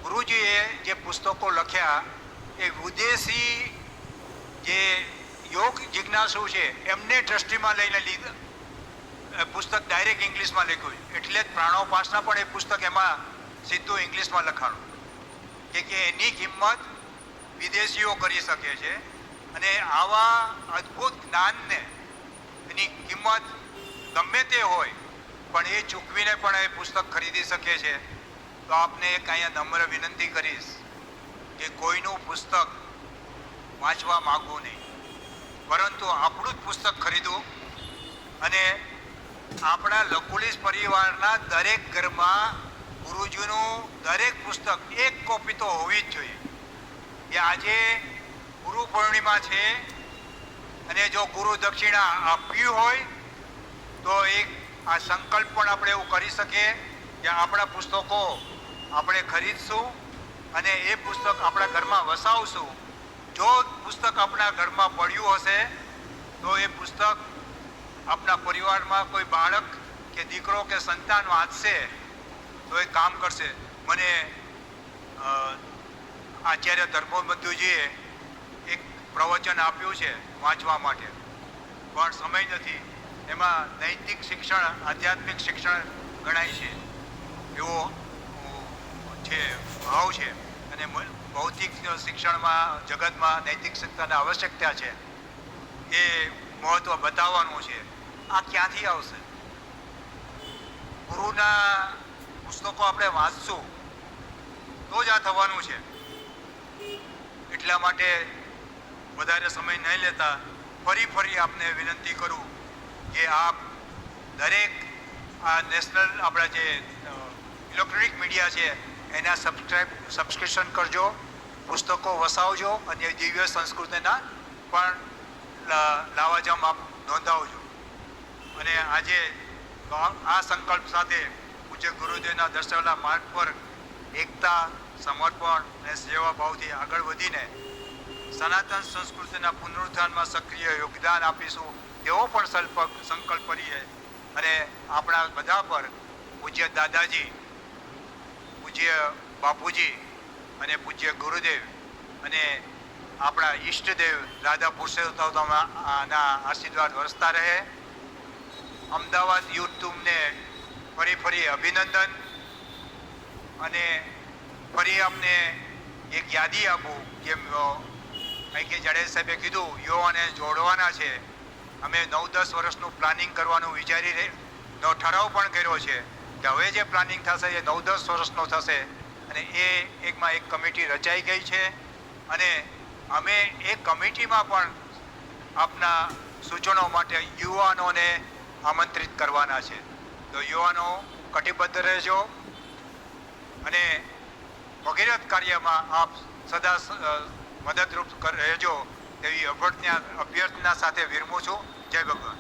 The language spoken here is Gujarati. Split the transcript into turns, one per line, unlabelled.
ગુરુજીએ જે પુસ્તકો લખ્યા એ વિદેશી જે યોગ જિજ્ઞાસુ છે એમને દ્રષ્ટિમાં લઈને પુસ્તક ડાયરેક્ટ ઇંગ્લિશમાં લખ્યું, એટલે જ પ્રાણોપાસના પણ એ પુસ્તક એમાં સીધું ઇંગ્લિશમાં લખાણું કે એની કિંમત વિદેશીઓ કરી શકે છે અને આવા અદ્ભુત જ્ઞાનને એની કિંમત ગમે તે હોય પણ એ ચૂકવીને પણ એ પુસ્તક ખરીદી શકે છે. તો આપને એક અહીંયા નમ્ર વિનંતી કરીશ કે કોઈનું પુસ્તક વાંચવા માગવું નહીં, પરંતુ આપણું જ પુસ્તક ખરીદવું અને આપણા લકુલિશ પરિવારના દરેક ઘરમાં ગુરુજીનું દરેક પુસ્તક એક કોપી તો હોવી જ જોઈએ. કે આજે ગુરુ પૂર્ણિમા છે અને જો ગુરુ દક્ષિણા આપ્યું હોય તો એક આ સંકલ્પ પણ આપણે એવું કરી શકીએ કે આપણા પુસ્તકો આપણે ખરીદશું અને એ પુસ્તક આપણા ઘરમાં વસાવશું. જો પુસ્તક આપણા ઘરમાં પડ્યું હશે તો એ પુસ્તક આપણા પરિવારમાં કોઈ બાળક કે દીકરો કે સંતાન વાંચશે તો એ કામ કરશે. મને આચાર્ય ધર્મબંધુજીએ એક પ્રવચન આપ્યું છે વાંચવા માટે, પણ સમય નથી. એમાં નૈતિક શિક્ષણ આધ્યાત્મિક શિક્ષણ ગણાય છે એવો છે ભાવ છે અને ભૌતિક શિક્ષણમાં જગતમાં નૈતિક શિક્ષણની આવશ્યકતા છે એ મહત્ત્વ બતાવવાનું છે. આ ક્યાંથી આવશે? ગુરુના પુસ્તકો આપણે વાંચશું તો જ આ થવાનું છે. એટલા માટે વધારે સમય નહીં લેતા ફરી આપને વિનંતી કરું કે આપ દરેક આ નેશનલ આપણા જે ઇલેક્ટ્રોનિક મીડિયા છે એના સબસ્ક્રિપ્શન કરજો, પુસ્તકો વસાવજો અને દિવ્ય સંસ્કૃતિના પણ લાવાજમ આપ નોંધાવજો. અને આજે આ સંકલ્પ સાથે પૂજ્ય ગુરુદેવના દર્શાવેલા માર્ગ પર એકતા, સમર્પણ અને સેવાભાવથી આગળ વધીને સનાતન સંસ્કૃતિના પુનરુત્થાનમાં સક્રિય યોગદાન આપીશું તેવો પણ સંકલ્પ કરીએ. અને આપણા બધા પર પૂજ્ય દાદાજી, પૂજ્ય બાપુજી અને પૂજ્ય ગુરુદેવ અને આપણા ઈષ્ટદેવ રાધા પુરુષોત્તમના આશીર્વાદ વરસતા રહે. અમદાવાદ યુટ્યુબને ફરી અભિનંદન. અને ફરી અમને એક યાદી આપું જેમ કે જાડેજા સાહેબે કીધું યુવાને જોડવાના છે. અમે 9-10 વર્ષનું પ્લાનિંગ કરવાનું નો ઠરાવ પણ કર્યો છે કે હવે જે પ્લાનિંગ થશે એ 9-10 વર્ષનો થશે અને એક કમિટી રચાઈ ગઈ છે અને અમે એ કમિટીમાં પણ આપના સૂચનો માટે યુવાનોને આમંત્રિત કરવાના છે. તો યુવાનો કટિબદ્ધ રહેજો અને ભગીરથ કાર્યમાં આપ સદા મદદરૂપ રહેજો તેવી અભ્યર્થના સાથે વિરમું છું. જય ભગવાન.